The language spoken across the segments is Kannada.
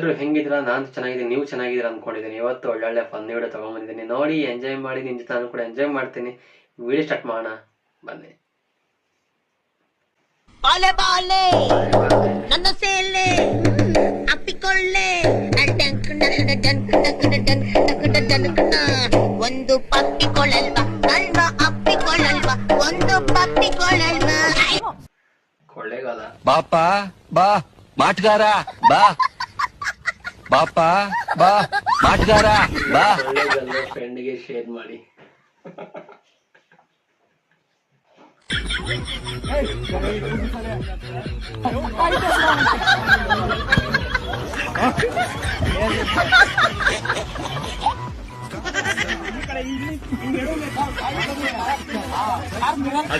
ಎಲ್ಲರೂ ಹೆಂಗಿದ್ದೀರಾ? ನಾನು ಚೆನ್ನಾಗಿದ್ದೀನಿ, ನೀವು ಚೆನ್ನಾಗಿದ್ದೀರಾ ಅಂದ್ಕೊಂಡಿದ್ದೀನಿ. ಇವತ್ತು ಒಳ್ಳೊಳ್ಳೆ ಫನ್ ವಿಡಿಯೋ ತೊಗೊಂಬಂದಿದ್ದೀನಿ. ನೋಡಿ, ಎಂಜಾಯ್ ಮಾಡಿ. ನಿಮ್ಮ ಜೊತೆ ನಾನು ಕೂಡ ಎಂಜಾಯ್ ಮಾಡ್ತೀನಿ. ವಿಡಿಯೋ ಸ್ಟಾರ್ಟ್ ಮಾಡೋಣ ಬನ್ನಿ. ಬಾಲೆ ಬಾಲೆ ನನ್ನ ಸೇಲೆ ಅಪ್ಪಿಕೊಳ್ಳೆ ಒಂದು ಪಪ್ಪಿಕೊಳ್ಳಲ್ವಾ ಅಲ್ವಾ ಅಪ್ಪಿಕೊಳ್ಳಲ್ವಾ ಒಂದು ಪಪ್ಪಿಕೊಳ್ಳಲ್ವಾ ಕೊಳ್ಳೇಗಾಲ ಬಾಪ ಬಾ ಮಾಟಗಾರ ಬಾ ಬಾಪ ಬಾ ಮಾಟಗಾರ ಬಾ. ಕೊಳ್ಳೇಗಾಲ ಫ್ರೆಂಡ್ಗೆ ಶೇರ್ ಮಾಡಿ.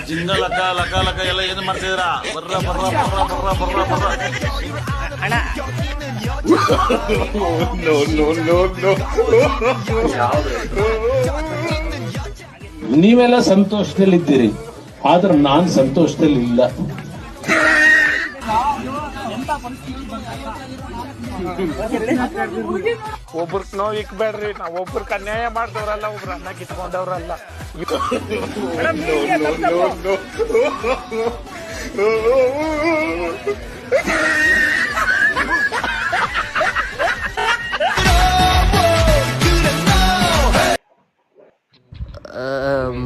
ಜಿಂಗ ಲಕ ಲಕ ಲಕ ಎಲ್ಲ ಏನು ಮಾಡ್ತಿದ್ರ? ಬರ್ರ ಬರ್ರ ಬರ್ರ ಬರ್ರ ಬರ್ರ ಬರ್ರ ಅಣ್ಣ ನೀವೆಲ್ಲ ಸಂತೋಷದಲ್ಲಿದ್ದೀರಿ, ಆದ್ರೆ ನಾನ್ ಸಂತೋಷದಲ್ಲಿ ಇಲ್ಲ. ಒಬ್ರಕ್ ನೋವು ಇಕ್ಬೇಡ್ರಿ, ನಾವ್ ಒಬ್ರಕ್ ಅನ್ಯಾಯ ಮಾಡ್ದವ್ರಲ್ಲ, ಒಬ್ರು ಅನ್ನ ಕಿತ್ಕೊಂಡವ್ರಲ್ಲ.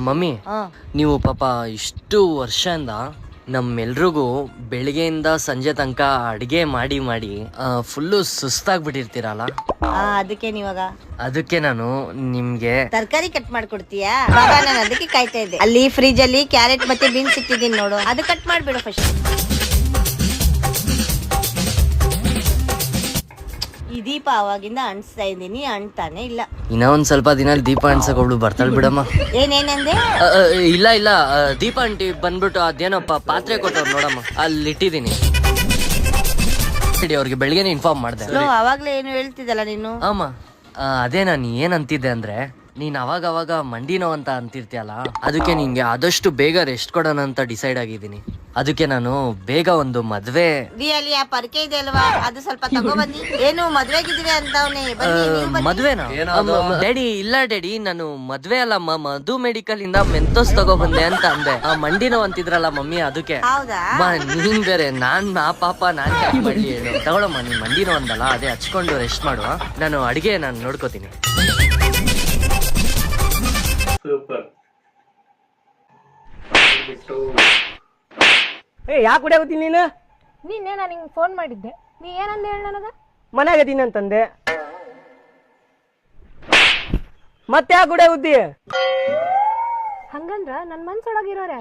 ಮಮ್ಮಿ, ನೀವು ಪಾಪ ಇಷ್ಟು ವರ್ಷದಿಂದ ನಮ್ಮೆಲ್ರಿಗೂ ಬೆಳಿಗ್ಗೆಯಿಂದ ಸಂಜೆ ತನಕ ಅಡಿಗೆ ಮಾಡಿ ಮಾಡಿ ಫುಲ್ಲು ಸುಸ್ತಾಗ್ಬಿಟ್ಟಿರ್ತೀರಲ್ಲ. ಅದಕ್ಕೆ ನಾನು ನಿಮ್ಗೆ ತರಕಾರಿ ಕಟ್ ಮಾಡ್ಕೊಡ್ತೀಯಾ? ನಾನು ಅದಕ್ಕೆ ಕಾಯ್ತಾ ಇದ್ದೆ. ಅಲ್ಲಿ ಫ್ರಿಜ್ ಅಲ್ಲಿ ಕ್ಯಾರೆಟ್ ಮತ್ತೆ ಬೀನ್ಸ್ ಇಟ್ಟಿದ್ದೀನಿ ನೋಡು, ಅದು ಕಟ್ ಮಾಡ್ಬಿಡು ಫಸ್ಟ್. ಈ ದೀಪ ಅವಾಗಿಂದ ಅಂಟಿಸ್ತಾ ಇದ್ದೀನಿ, ಅಂಟ್ತಾನೆ ಇಲ್ಲ. ಇನ್ನ ಒಂದ್ ಸ್ವಲ್ಪ ದಿನ ದೀಪ ಅಂಟ್ಸಕ್ ಅವಳು ಬರ್ತಾಳ ಬಿಡಮ್ಮ. ಏನೇನಂದೆ? ಇಲ್ಲ ಇಲ್ಲ, ದೀಪ ಅಂಟಿ ಬಂದ್ಬಿಟ್ಟು ಅದೇನಪ್ಪ ಪಾತ್ರೆ ಕೊಟ್ಟವ್ರು ನೋಡಮ್ಮ, ಅಲ್ಲಿ ಇಟ್ಟಿದ್ದೀನಿ. ಅವ್ರಿಗೆ ಬೆಳಿಗ್ಗೆ ಇನ್ಫಾರ್ಮ್ ಮಾಡ್ದೆ. ಅವಾಗ್ಲೇ ಏನು ಹೇಳ್ತಿದ್ದಲ್ಲ ನೀನು? ಅಮ್ಮ ಅದೇ ನಾನು ಏನಂತಿದ್ದೆ ಅಂದ್ರೆ, ನೀನ್ ಅವಾಗ ಮಂಡಿ ನೋವು ಅಂತ ಅಂತಿರ್ತೀಯಲ್ಲ, ಅದಕ್ಕೆ ನಿನ್ಗೆ ಆದಷ್ಟು ಬೇಗ ರೆಸ್ಟ್ ಕೊಡೋಣ ಅಂತ ಡಿಸೈಡ್ ಆಗಿದ್ದೀನಿ. ಅದಕ್ಕೆ ನಾನು ಬೇಗ ಒಂದು ಮದ್ವೆ. ಅಲ್ಲಿ ಆ ಪರ್ಕೆ ಇದೆ ಅಲ್ವಾ, ಅದು ಸ್ವಲ್ಪ ತಗೊಬನ್ನಿ. ಏನು ಮದ್ವೆಗಿದ್ದೀವಿ ಅಂತವ್ನೆ? ಮದ್ವೆನಾ ಡ್ಯಾಡಿ? ಇಲ್ಲ ಡ್ಯಾಡಿ, ನಾನು ಮದ್ವೆ ಅಲ್ಲಮ್ಮ, ಮಧು ಮೆಡಿಕಲ್ ಇಂದ ಮೆಂತೋಸ್ ತಗೊಬಂದೆ ಅಂತ ಅಂದೆ. ಆ ಮಂಡಿ ನೋವು ಅಂತಿದ್ರಲ್ಲ ಮಮ್ಮಿ, ಅದಕ್ಕೆ. ನೀನ್ ಬೇರೆ ನಾನ್ ಪಾಪ ನಾನ್ ಯಾಕೆ ಮಾಡ್ಲಿ ಹೇಳು. ತಗೊಳಮ್ಮ, ನೀನ್ ಮಂಡಿ ನೋವು ಅಂದಲ್ಲ, ಅದೇ ಹಚ್ಕೊಂಡು ರೆಸ್ಟ್ ಮಾಡುವ. ನಾನು ಅಡಿಗೆ ನಾನು ನೋಡ್ಕೋತೀನಿ. ಸೂಪರ್. ಯಾಕೆ ಕುಡಿಯಾಗತ್ತೀನಿ ನೀನು? ನೀನೇ ನಾನು ಹಿಂಗೆ ಫೋನ್ ಮಾಡಿದ್ದೆ, ನೀ ಏನಂದ ಹೇಳ ನನಗ? ಮನ್ಯಾಗ ಅದೀನಿ ಅಂತಂದೆ. ಮತ್ತೆ ಯಾಕೆ ಕುಡಿಯಾಗುತ್ತಿ? ಹಂಗಂದ್ರ ನನ್ನ ಮನ್ಸೊಳಗಿರೋರೆ.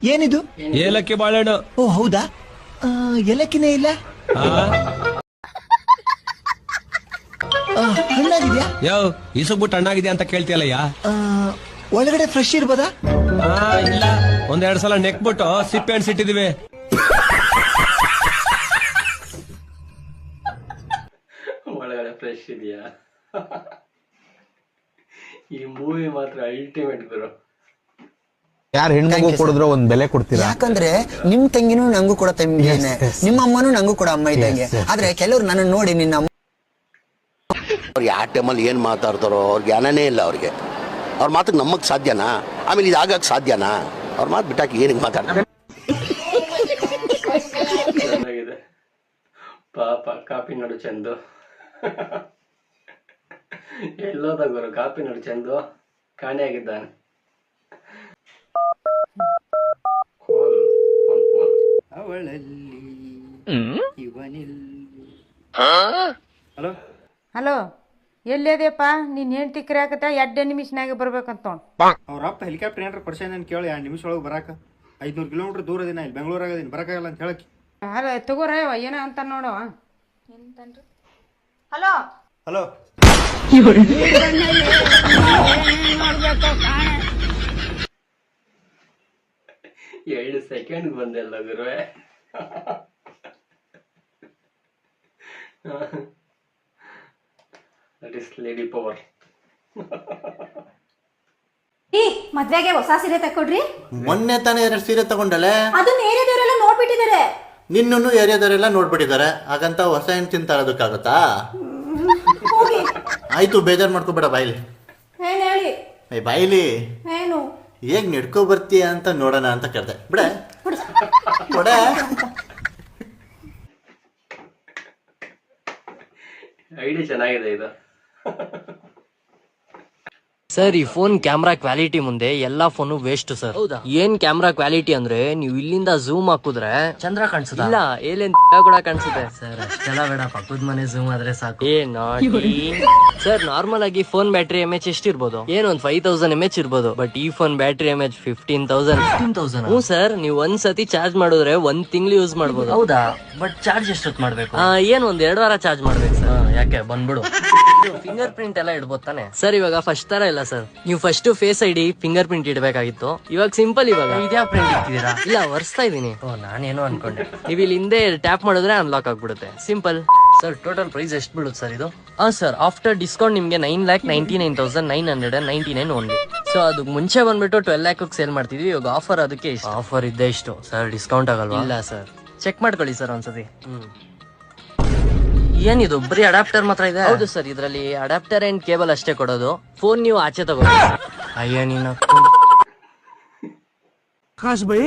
ಏನಿದು? ಏಲಕ್ಕಿ ಬಾಳೆಹಣ್ಣು. ಓ ಹೌದಾ? ಏಲಕ್ಕಿನೇ ಇಲ್ಲ. ಹಣ್ಣಾಗಿದ್ಯಾ? ಯಾವ ಇಸುಗ್ಬಿಟ್ಟು ಹಣ್ಣಾಗಿದ್ಯಾ ಅಂತ ಕೇಳ್ತಿಯಲ್ಲಯ್ಯ? ಒಳಗಡೆ ಫ್ರೆಶ್ ಇರ್ಬೋದಾ? ಇಲ್ಲ, ಒಂದೆರಡು ಸಲ ನೆಕ್ಬಿಟ್ಟು ಸಿಪ್ಪೆ ಅನ್ಸಿಟ್ಟಿದೀವಿ. ಒಳಗಡೆ ಫ್ರೆಶ್ ಇದೆಯಾ? ಈ ಮೂವಿ ಮಾತ್ರ ಅಲ್ಟಿಮೇಟ್ ಗುರು. ಯಾರು ಹೆಣ್ಮಗು ಕೊಡಿದ್ರು ಒಂದ್ ಬೆಲೆ ಕೊಡ್ತೀರಾ? ಯಾಕಂದ್ರೆ ನಿಮ್ ತಂಗಿನೂ ನಂಗೂ ಕೂಡ ತಂಗಿನೇ, ನಿಮ್ಮ ಅಮ್ಮನೂ ನಂಗೂ ಕೂಡ ಅಮ್ಮ ಇದ್ದಂಗೆ. ಆದ್ರೆ ಕೆಲವ್ರು ನನ್ನ ನೋಡಿ ನಿನ್ನ ಅವ್ರಿಗೆ ಆ ಟೈಮಲ್ಲಿ ಏನು ಮಾತಾಡ್ತಾರೋ ಅವ್ರಿಗೆ ಜ್ಞಾನನೇ ಇಲ್ಲ. ಅವ್ರಿಗೆ ಅವ್ರ ಮಾತಿಗೆ ನಮ್ಮಕ್ ಸಾಧ್ಯನಾ? ಆಮೇಲೆ ಇದು ಆಗಕ್ಕೆ ಸಾಧ್ಯನಾ? ಅವ್ರ ಮಾತು ಬಿಟ್ಟಾಕಿ ಏನಕ್ಕೆ ಮಾತಾಡ್ತಾರೆ? ಚೆನ್ನಾಗಿದೆ ಪಾಪ. ಕಾಪಿ ನೋಡು ಚಂದು. ಎಲ್ಲೋದ ಗುರು ಕಾಪಿ ನೋಡು ಚಂದು, ಕಾಣೆಯಾಗಿದ್ದಾನೆ. ಹಲೋ ಹಲೋ, ಎಲ್ಲಿದೆಯಪ್ಪ? ನೀನ್ ಏನ್ ತಿಕ್ರಿ ಹಾಕತ್ತ? 2 ನಿಮಿಷನಾಗ ಬರ್ಬೇಕಂತ. ಅವ್ರ ಅಪ್ಪ ಹೆಲಿಕಾಪ್ಟರ್ ಏನಾರ ಕೊಡ್ಸೇನ ಕೇಳಿ 2 ನಿಮಿಷ ಒಳಗೆ ಬರಾಕ. 500 ಕಿಲೋಮೀಟರ್ ದೂರ ಅದಿನ, ಇಲ್ಲಿ ಬೆಂಗಳೂರಾಗ ಅದೀನಿ, ಬರಕಾಗಲ್ಲ ಅಂತ ಹೇಳಕ್ಕೆ. ಹಲೋ ತಗೋರ, ಏನ ಅಂತ ನೋಡುವ. ಹಲೋ ಹಲೋ, 2 ಸೆಕೆಂಡ್ ಬಂದೆಲ್ಲ ಗುರುವೆ. That is lady power. ಮದ್ವೆಗೆ ಹೊಸ ಸೀರೆ ತಕೊಡ್ರಿ. ಮೊನ್ನೆ ತಾನೇ 2 ಸೀರೆ ತಗೊಂಡಲೆ, ಅದನ್ನ ಏರಿಯಾದವರೆಲ್ಲ ನೋಡ್ಬಿಟ್ಟಿದ್ದಾರೆ. ನಿನ್ನನ್ನು ಏರಿಯಾದವರೆಲ್ಲ ನೋಡ್ಬಿಟ್ಟಿದ್ದಾರೆ. ಹಾಗಂತ ಹೊಸ ಹೆಣ್ಣು ತಿಂತಾಳೋದಕ್ಕಾಗತ್ತಾ? ಆಯ್ತು, ಬೇಜಾರು ಮಾಡ್ಕೊಬೇಡ. ಬಾಯ್ಲಿ ಏನ್ ಹೇಳಿ? ಬಾಯ್ಲಿ ಏನು ಹೇಗ್ ನಡ್ಕೊ ಬರ್ತೀಯ ಅಂತ ನೋಡೋಣ ಅಂತ ಕರೆದೆ. ಬಿಡ ಬಿಡ. ಐಡಿ ಚೆನ್ನಾಗಿದೆ ಇದು. ಸರ್, ಈ ಫೋನ್ ಕ್ಯಾಮ್ರಾ ಕ್ವಾಲಿಟಿ ಮುಂದೆ ಎಲ್ಲಾ ಫೋನು ವೇಸ್ಟ್ ಸರ್. ಹೌದಾ? ಏನ್ ಕ್ಯಾಮ್ರಾ ಕ್ವಾಲಿಟಿ ಅಂದ್ರೆ ನೀವು ಇಲ್ಲಿಂದ ಝೂಮ್ ಹಾಕುದ್ರೆ ಚಂದ್ರ ಕಾಣಿಸುತ್ತೆ, ಇಲ್ಲ ಏಲೇನ್ ಕೂಡ ಕಾಣಿಸುತ್ತೆ ಸರ್. ಅಷ್ಟೆಲ್ಲ ಬೇಡ, ಪಕ್ಕದ ಮನೆ ಝೂಮ್ ಆದ್ರೆ ಸಾಕು. ಸರ್, ನಾರ್ಮಲ್ ಆಗಿ ಫೋನ್ ಬ್ಯಾಟ್ರಿ MH ಎಷ್ಟಿರ್ಬೋದು? ಒಂದ್ 5000 MH ಇರ್ಬೋದು. ಬಟ್ ಈ ಫೋನ್ ಬ್ಯಾಟ್ರಿ MH 15,000. ಹ್ಞೂ ಸರ್, ನೀವು ಒಂದ್ಸತಿ ಚಾರ್ಜ್ ಮಾಡಿದ್ರೆ 1 ತಿಂಗಳು ಯೂಸ್ ಮಾಡ್ಬೋದು. ಹೌದಾ? ಬಟ್ ಚಾರ್ಜ್ ಎಷ್ಟೊತ್ತು ಮಾಡ್ಬೇಕು? ಒಂದ್ 2 ವಾರ ಚಾರ್ಜ್ ಮಾಡ್ಬೇಕು ಸರ್. ಯಾಕೆ? ಬಂದ್ಬಿಡು. ಫಿಂಗರ್ ಪ್ರಿಂಟ್ ಎಲ್ಲ ಇಡ್ಬೋದು ತಾನೆ ಸರ್? ಇವಾಗ ಫಸ್ಟ್ ತರ ಇಲ್ಲ ಸರ್. ನೀವು first face ID fingerprint ಇಡಬೇಕಾಗಿತ್ತು. ಇವಾಗ ಸಿಂಪಲ್. ಇವಾಗ ಇದ್ಯಾ ಪ್ರಿಂಟ್ ಇಟ್ಟಿದ್ದೀರಾ? ಇಲ್ಲ, ಒರೆಸ್ತಾ ಇದೀನಿ. ನಾನೇನೋ ಅನ್ಕೊಂಡೆ. ನೀವು ಇಲ್ಲಿ ಹಿಂದೆ ಟ್ಯಾಪ್ ಮಾಡಿದ್ರೆ ಅನ್ಲಾಕ್ ಆಗ್ಬಿಡುತ್ತೆ. ಸಿಂಪಲ್. ಸರ್, ಟೋಟಲ್ ಪ್ರೈಸ್ ಎಷ್ಟು ಬೀಳುತ್ತೆ ಸರ್ ಇದು? ಸರ್, ಆಫ್ಟರ್ ಡಿಸ್ಕೌಂಟ್ ನಿಮ್ಗೆ 9,99,999 ಓನ್ಲಿ. ಸೊ ಅದಕ್ಕೆ ಮುಂಚೆ ಬಂದ್ಬಿಟ್ಟು 12 lakh ಸೇಲ್ ಮಾಡ್ತಿದ್ವಿ. ಇವಾಗ ಆಫರ್ ಅದಕ್ಕೆ ಆಫರ್ ಇದ್ದೇ ಇಷ್ಟು ಸರ್. ಡಿಸ್ಕೌಂಟ್ ಆಗಲ್ವಾ? ಇಲ್ಲ ಸರ್, ಚೆಕ್ ಮಾಡ್ಕೊಳ್ಳಿ ಸರ್ ಒಂದ್ಸತಿ. ಏನಿದು ಬರೀ ಅಡಾಪ್ಟರ್ ಮಾತ್ರ ಇದೆ? ಹೌದು ಸರ್, ಇದರಲ್ಲಿ ಅಡಾಪ್ಟರ್ ಅಂಡ್ ಕೇಬಲ್ ಅಷ್ಟೇ ಕೊಡೋದು. ಫೋನ್ ನೀವು ಆಚೆ ತಗೋಬೋದು. ಅಯ್ಯೋ ನೀನು ಆಕಾಶ್ ಬೈ,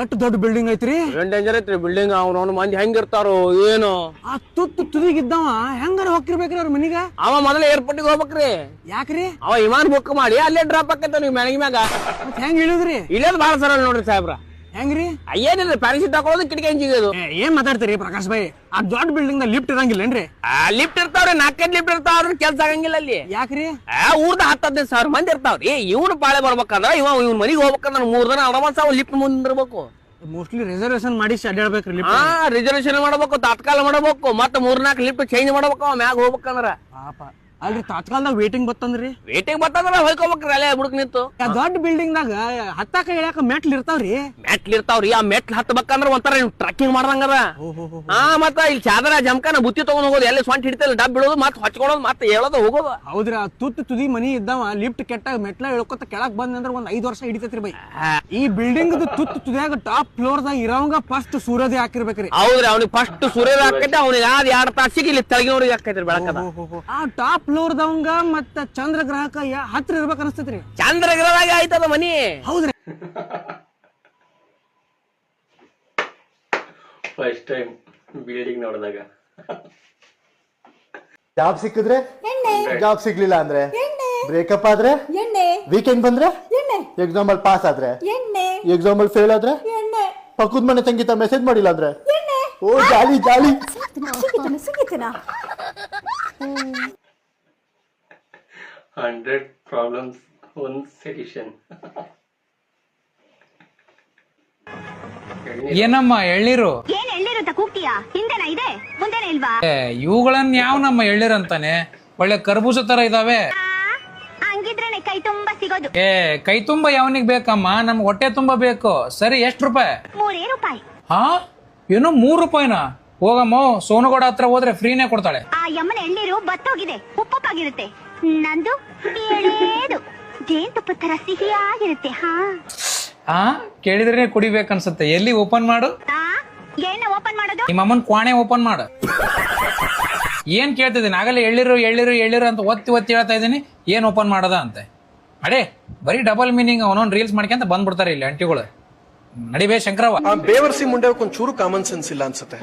ಎಷ್ಟು ದೊಡ್ಡ ಬಿಲ್ಡಿಂಗ್ ಐತ್ರಿ? ಡೇಂಜರ್ ಐತ್ರಿ ಬಿಲ್ಡಿಂಗ್. ಅವ್ನ ಮಂದಿ ಹೆಂಗಿರ್ತಾರೋ ಏನು. ಆ ತುದಿಗಿದ್ದವ ಹೆಂಗಾರ ಹೋಗಿರ್ಬೇಕ್ರಿ ಅವ್ರ ಮನಿಗ? ಅವ ಮೊದಲ ಏರ್ಪೋರ್ಟ್ ಹೋಗ್ಬೇಕ್ರಿ. ಯಾಕ್ರಿ? ಅವ ವಿಮಾನ ಬುಕ್ ಮಾಡಿ ಅಲ್ಲೇ ಡ್ರಾಪ್ ಆಕೈತ ನೀವು ಮ್ಯಾಲಿಗೆ ಮ್ಯಾಗ. ಹೆಂಗ್ ಇಳಿದ್ರಿ? ಇಳಿಯೋದು ಬಾಳ ಸರಳ ನೋಡ್ರಿ ಸಾಹೇಬ್ರ. ಹೆಂಗ್ರಿ? ಏನಿಲ್ಲ, ಪ್ಯಾರಾಶೂಟ್ ಹಾಕೊಳ್ಳೋದು, ಕಿಟಕಿ ಹಂಚಿಗೋದು. ಏನ್ ಮಾತಾಡ್ತೀರಿ ಪ್ರಕಾಶ್ ಬೈ? ಆ ದೊಡ್ಡ ಬಿಲ್ಡಿಂಗ್ ಲಿಫ್ಟ್ ಇರಂಗಿಲ್ಲೇನ್ರಿ? ಲಿಫ್ಟ್ ಇರ್ತಾವ್ರಿ, 4-5 ಲಿಫ್ಟ್ ಇರ್ತಾವ್ರಿ. ಕೆಲ್ಸ ಆಗಂಗಿಲ್ಲ ಅಲ್ಲಿ. ಯಾಕ್ರಿ? ಊರ್ದ 10-15 ಮಂದಿ ಇರ್ತಾವ್ರಿ. ಇವ್ನು ಪಾಳೆ ಬರ್ಬೇಕಂದ್ರ ಇವ್ನ ಮನಿಗೆ ಹೋಗ್ಬೇಕಂದ್ರ 3 ದಿನ ಅಡ್ವಾನ್ಸ್ ಲಿಫ್ಟ್ ಮುಂದೆ ಇರ್ಬೇಕು. ಮೋಸ್ಟ್ಲಿ ರಿಸರ್ವೇಶನ್ ಮಾಡಿ ಅಡ್ಡಾಡ್ಬೇಕ್ರಿ. ರಿಸರ್ವೇಶನ್ ಮಾಡ್ಬೇಕು, ತಾತ್ಕಾಲ ಮಾಡ್ಬೇಕು, ಮತ್ತೆ 3-4 ಲಿಫ್ಟ್ ಚೇಂಜ್ ಮಾಡ್ಬೇಕು ಮ್ಯಾಗ ಹೋಗ್ಬೇಕಂದ್ರ. ಪಾಪ ಅಲ್ರಿ, ತಾತ್ಕಾಲದಾಗ ವೇಟಿಂಗ್ ಬತ್ತಂದ್ರಿ? ವೇಟಿಂಗ್ ಬತ್ತಂದ್ರ ಹೊಯ್ಕೋಬೇಕ್ರಿ ಅಲ್ಲೇ ಬುಡಕ್ ನಿಂತು. ದೊಡ್ಡ ಬಿಲ್ಡಿಂಗ್ ದಾಗ ಹತ್ತಾಕ ಇಳ್ಯಾಕ ಮೆಟ್ಲ್ ಇರ್ತಾವ್ರಿ. ಆ ಮೆಟ್ಲ್ ಹತ್ತಬೇಕಂದ್ರ ಒಂಥರ ಟ್ರಕ್ಕಿಂಗ್ ಮಾಡ್ದಂಗದ. ಮತ್ತ ಇಲ್ಲಿ ಚಾದರ ಜಮಕನ ಬುತ್ತಿ ತಗೊಂಡ್ ಹೋಗೋದು, ಎಲ್ಲಿ ಸ್ವಂಟ್ ಹಿಡಿತಲ್ಲ ಡಬ್ ಬಿಡೋದು, ಮತ್ತೆ ಹೊಚ್ಕೊಳೋದು, ಮತ್ತೆ ಹೇಳೋದು ಹೋಗೋದು. ಹೌದ್ರಿ, ಆ ತುದಿ ಮನಿ ಇದ್ದಾವ ಲಿಫ್ಟ್ ಕೆಟ್ಟಾಗ ಮೆಟ್ಲ ಇಳ್ಕೊತ ಕೆಳಕ್ ಬಂದ್ರ ಒಂದ್ 5 ವರ್ಷ ಹಿಡಿತೈತ್ರಿ ಬೈ. ಈ ಬಿಲ್ಡಿಂಗ್ ತುದಿಯಾಗ ಟಾಪ್ ಫ್ಲೋರ್ ದಾಗ ಇರೋಂಗ ಫಸ್ಟ್ ಸೂರ್ಯೋದಯ ಹಾಕಿರ್ಬೇಕ್ರಿ. ಹೌದ್ರಿ, ಅವ್ನಿಗೆ ಫಸ್ಟ್ ಸೂರ್ಯೋದಯ ಹಾಕೈತೆ. ಅವ್ನಿಗೆ 2 ತಾಸಿಗೆ ಇಲ್ಲಿ ತೆಳಗಿನವ್ರಿಗೆ ಹಾಕೈತ್ರಿ ಬೆಳಕದ. ಆ ಟಾಪ್ ಫ್ಲೋರ್ ದವಂಗ ಮತ್ತ ಚಂದ್ರ ಗ್ರಹಕ ಹತ್ರ ಇರ್ಬೇಕ ಅನಸ್ತೈತ್ರಿ. ಚಂದ್ರ ಗ್ರಹದಾಗ ಆಯ್ತದ ಮನಿ. ಹೌದ್ರಿ. ಫಸ್ಟ್ ಟೈಮ್ ಬಿಲ್ಡಿಂಗ್ ನೋಡಿದಾಗ ಜಾಬ್ ಸಿಕ್ಕಿದ್ರೆ ಜಾಬ್ ಸಿಗ್ಲಿಲ್ಲ ಅಂದ್ರೆ ಬ್ರೇಕಪ್ ಆದ್ರೆ ವೀಕೆಂಡ್ ಬಂದ್ರೆ ಎಕ್ಸಾಮ್ ಅಲ್ಲಿ ಪಾಸ್ ಆದ್ರೆ ಎಕ್ಸಾಮ್ ಅಲ್ಲಿ ಫೇಲ್ ಆದ್ರೆ ಪಕ್ಕದ ಮನೆ ಸಂಗೀತ ಮೆಸೇಜ್ ಮಾಡಿಲ್ಲ ಅಂದ್ರೆ ಓ ಜಾಲಿ ಜಾಲಿ. 100 problems, one solution. ಏನಮ್ಮ ಎಳ್ನೀರು? ಏನ್ ಎಳ್ನೀರು ಅಂತ ಕೂಗ್ತೀಯಾ? ಹಿಂದೆನ ಇದೆ ಮುಂದೆನ ಇಲ್ವಾ? ಇವುಗಳನ್ನ ಯಾವ ನಮ್ಮ ಎಳ್ನೀರು ಅಂತಾನೆ? ಒಳ್ಳೆ ಕರ್ಬೂಜ ತರ ಇದಾವೆ. ಹಂಗಿದ್ರೇನೆ ಕೈ ತುಂಬಾ ಸಿಗೋದು. ಕೈ ತುಂಬಾ ಯಾವನಿಗೆ ಬೇಕಮ್ಮ? ನಮ್ಗೆ ಹೊಟ್ಟೆ ತುಂಬಾ ಬೇಕು. ಸರಿ, ಎಷ್ಟು ರೂಪಾಯಿ? 3 ರೂಪಾಯಿ. ಏನು 3 ರೂಪಾಯಿನಾ? ಹೋಗಮ್ಮ, ಸೋನುಗೌಡ ಹತ್ರ ಹೋದ್ರೆ ಫ್ರೀನೇ ಕೊಡ್ತಾಳೆ. ಆ ಯಮ್ಮನ ಎಳ್ನೀರು ಬತ್ತೋಗಿದೆ, ಉಪ್ಪುಪ್ಪಾಗಿರುತ್ತೆ. ನಂದು ಎಳೇದು ಜೇನುತುಪ್ಪ ತರ ಸಿಹಿಯಾಗಿರುತ್ತೆ. ಕೇಳಿದ್ರೆ ಕುಡಿಬೇಕನ್ಸುತ್ತೆ. ಎಲ್ಲಿ ಓಪನ್ ಮಾಡು? ಏನ ಓಪನ್ ಮಾಡೋದು? ನಿಮ್ಮ ಅಮ್ಮನ್ ಕ್ವಾಣೆ ಓಪನ್ ಮಾಡು. ಏನ್ ಕೇಳ್ತಿದ್ದೀನಿ? ಆಗಲೇ ಎಳ್ಳಿರು ಎಳ್ಳಿರು ಎಳ್ಳಿರು ಅಂತ ಒತ್ತಿ ಹೇಳ್ತಾ ಇದ್ದೀನಿ. ಏನ್ ಓಪನ್ ಮಾಡದ ಅಂತೆ? ಅಡೇ, ಬರೀ ಡಬಲ್ ಮೀನಿಂಗ್ ಅವನೊಂದು ರೀಲ್ಸ್ ಮಾಡ್ಕೊಂತ ಬಂದ್ಬಿಡ್ತಾರೆ ಇಲ್ಲಿ ಅಂಟಿಗಳು. ನಡಿಬೇ ಶಂಕರವ್ವ. ಬೇವರ್ಸಿ ಮುಂಡೆ ಒಂಚೂರು ಕಾಮನ್ ಸೆನ್ಸ್ ಇಲ್ಲ ಅನ್ಸುತ್ತೆ.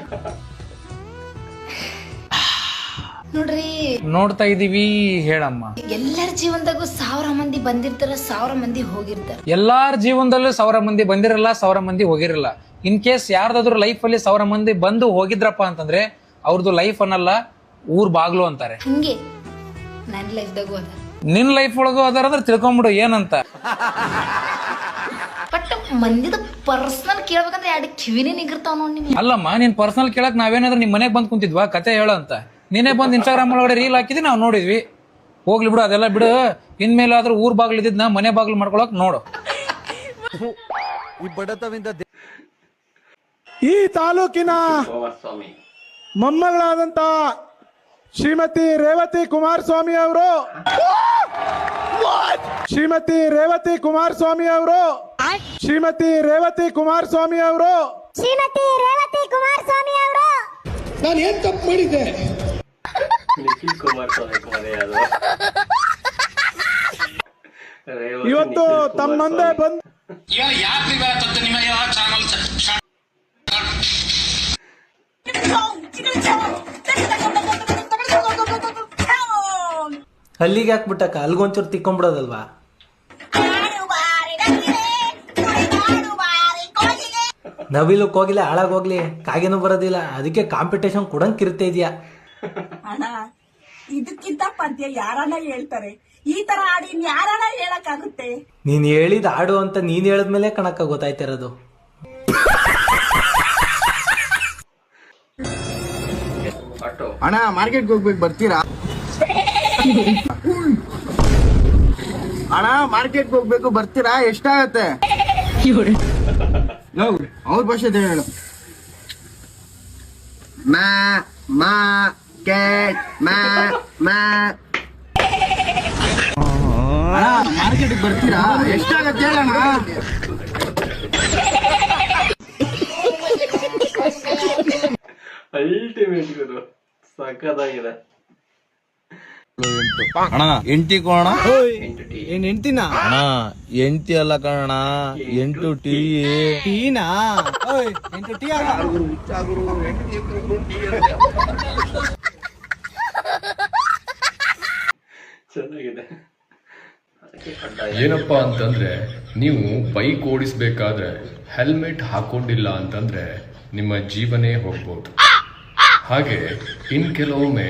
ನೋಡ್ರಿ, ನೋಡ್ತಾ ಇದೀವಿ. ಹೇಳಮ್ಮ. ಎಲ್ಲರ ಜೀವನದಾಗೂ 1000 ಮಂದಿ ಬಂದಿರ್ತಾರ, 1000 ಮಂದಿ ಹೋಗಿರ್ತಾರ. ಎಲ್ಲಾರ ಜೀವನದಲ್ಲೂ 1000 ಮಂದಿ ಬಂದಿರಲ್ಲ, 1000 ಮಂದಿ ಹೋಗಿರಲ್ಲ. ಇನ್ ಕೇಸ್ ಯಾರ್ದಾದ್ರು ಲೈಫ್ ಅಲ್ಲಿ 1000 ಮಂದಿ ಬಂದು ಹೋಗಿದ್ರಪ್ಪ ಅಂತಂದ್ರೆ ಅವ್ರದ್ದು ಲೈಫ್ ಅನ್ನಲ್ಲ, ಊರ್ ಬಾಗ್ಲು ಅಂತಾರೆ. ಹಂಗೆ ನನ್ ಲೈಫ್ದಾಗೂ ಅದ, ನಿನ್ ಲೈಫ್ ಒಳಗೂ ಅದಾರಂದ್ರೆ ತಿಳ್ಕೊಂಬಿಡು ಏನಂತ. ಬಟ್ ಮಂದಿದ ಪರ್ಸನಲ್ ಕೇಳ್ಬೇಕಂದ್ರೆ 2 ಕಿವಿನೇ ನಿಗಿರ್ತಾವ ನೋಡಿ ನಿಮ್ಗೆ. ಅಲ್ಲಮ್ಮ, ನೀನ್ ಪರ್ಸನಲ್ ಕೇಳಕ್ ನಾವೇನಾದ್ರೂ ನಿಮ್ ಮನೆಗ್ ಬಂದ್ ಕುಂತಿದ್ವಾ ಕತೆ ಹೇಳ ಅಂತ? ನೀನೇ ಬಂದ್ ಇನ್ಸ್ಟಾಗ್ರಾಮ್ ಒಳಗಡೆ ರೀಲ್ ಹಾಕಿದ್ವಿ, ನಾವು ನೋಡಿದ್ವಿ. ಹೋಗ್ಲಿ ಬಿಡು, ಅದೆಲ್ಲ ಬಿಡು. ಇನ್ಮೇಲಾದ್ರೂ ಊರ್ ಬಾಗ್ಲು ಇದ್ದಿದ್ನ ಮನೆ ಬಾಗ್ಲು ಮಾಡ್ಕೊಳಕ್ ನೋಡು. ಈ ಬಡತವಿಂದ ಈ ತಾಲೂಕಿನ ಮೊಮ್ಮಗಳಾದಂತ ಶ್ರೀಮತಿ ರೇವತಿ ಕುಮಾರಸ್ವಾಮಿ ಅವರು ಶ್ರೀಮತಿ ರೇವತಿ ಕುಮಾರಸ್ವಾಮಿ ಅವರು ಶ್ರೀಮತಿ ರೇವತಿ ಕುಮಾರಸ್ವಾಮಿ ಅವರು ನಾನು ಏನ್ ತಪ್ಪು ಮಾಡಿದ್ದೆ? ನಿಖಿಲ್ ಕುಮಾರಸ್ವಾಮಿ ಮನೆ ಅದು. ಇವತ್ತು ತಮ್ಮ ಮುಂದೆ ಬಂದು ಅಲ್ಲಿಗೆ ಹಾಕ್ಬಿಟ್ಟಕ್ಕ ಅಲ್ಗೊಂಚೂರು ತಿಕ್ಕೊಂಡ್ಬಿಡೋದಲ್ವಾ? ನವಿಲು ಕೋಗಿಲೆ ಹಾಳಾಗೋಗ್ಲಿ ಕಾಗೇನೂ ಬರೋದಿಲ್ಲ, ಅದಕ್ಕೆ ಕಾಂಪಿಟೇಷನ್ ಕೊಡಂಗ್ ಕಿರ್ತಾ ಇದೆಯಾ? ಅಣ್ಣ ಇದಕ್ಕಿಂತ ಪದ್ಯ ಯಾರನ್ನ ಹೇಳ್ತಾರೆ? ಈ ತರ ಹಾಡಿ ಯಾರನ್ನ ಹೇಳಕ್ಕಾಗುತ್ತೆ? ನೀನ್ ಹೇಳಿದ ಹಾಡು ಅಂತ ನೀನ್ ಹೇಳಿದ್ಮೇಲೆ ಕಣಕ್ಕ ಗೊತ್ತಾಯ್ತಿರೋದು. ಅಣ್ಣ ಮಾರ್ಕೆಟ್ಗೆ ಹೋಗ್ಬೇಕು, ಬರ್ತೀರಾ? ಅಣ್ಣ ಮಾರ್ಕೆಟ್ಗೆ ಹೋಗ್ಬೇಕು, ಬರ್ತೀರಾ? ಎಷ್ಟಾಗತ್ತೆ? ಅವ್ರ ಭಾಷೆ ಹೇಳು. ಮಾರ್ಕೆಟ್ಗೆ ಬರ್ತೀರಾ? ಎಷ್ಟಾಗತ್ತೆ ಹೇಳಣ್ಣ. ಅಲ್ಟಿಮೇಟ್ ಗುರು, ಸಕ್ಕದಾಗಿದೆ. ಅಣ್ಣ ಎಂಟಿ ಕೋಣ ಏನ್ ಹೆಂಡ್ತಿನ? ಅಣ್ಣ ಎಂಟಿ ಅಲ್ಲ ಕಣ, 8 ಟೀ. ಟೀನಾ? 8 ಟೀ ಚೆನ್ನಾಗಿದೆ. ಏನಪ್ಪಾ ಅಂತಂದ್ರೆ, ನೀವು ಬೈಕ್ ಓಡಿಸ್ಬೇಕಾದ್ರೆ ಹೆಲ್ಮೆಟ್ ಹಾಕೊಂಡಿಲ್ಲ ಅಂತಂದ್ರೆ ನಿಮ್ಮ ಜೀವನೇ ಹೋಗ್ಬೋದು. ಹಾಗೆ ಇನ್ ಕೆಲವೊಮ್ಮೆ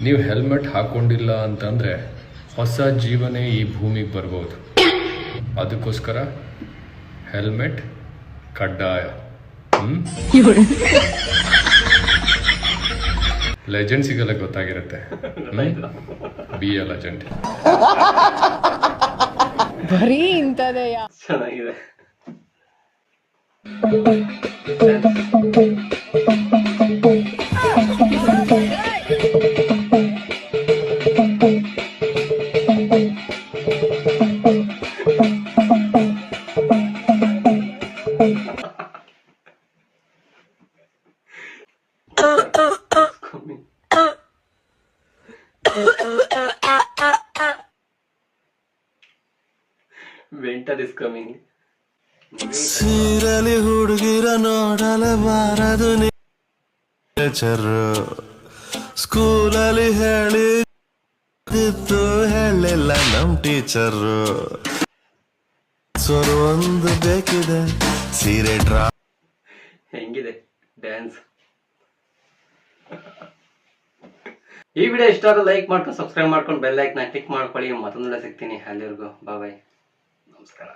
ನೀವು ಹೆಲ್ಮೆಟ್ ಹಾಕೊಂಡಿಲ್ಲ ಅಂತಂದ್ರೆ ಹೊಸ ಜೀವನೇ ಈ ಭೂಮಿಗೆ ಬರ್ಬೋದು. ಅದಕ್ಕೋಸ್ಕರ ಹೆಲ್ಮೆಟ್ ಕಡ್ಡಾಯ. ಲೆಜೆಂಡ್ಸಿಗೆಲ್ಲ ಗೊತ್ತಾಗಿರುತ್ತೆ. Be a legend. ಬರೀ ಇಂಥದೆಯ. ಚೆನ್ನಾಗಿದೆ. Winter is coming. ಸೀರಲಿ ಹುಡುಗಿರ ನೋಡಲಬಾರದು ನೇಚರು, ಸ್ಕೂಲಲ್ಲಿ ಹೇಳಿದ್ದು ಹೇಳಿಲ್ಲ ನಮ್ ಟೀಚರು. ಸೋರು ಒಂದು ಬೇಕಿದೆ ಸೀರೆ ಡ್ರಾ. ಹೆಂಗಿದೆ ಡ್ಯಾನ್ಸ್? ಈ ವಿಡಿಯೋ ಇಷ್ಟ ಆದ್ರೆ ಲೈಕ್ ಮಾಡ್ಕೊಂಡು ಸಬ್ಸ್ಕ್ರೈಬ್ ಮಾಡ್ಕೊಂಡು ಬೆಲ್ ಐಕಾನ್ ಕ್ಲಿಕ್ ಮಾಡ್ಕೊಳ್ಳಿ. ಮತ್ತೊಂದು ಸಿಗ್ತೀನಿ. ಅಲ್ಲಿವರೆಗೂ ಬಾಯ್, ನಮಸ್ಕಾರ.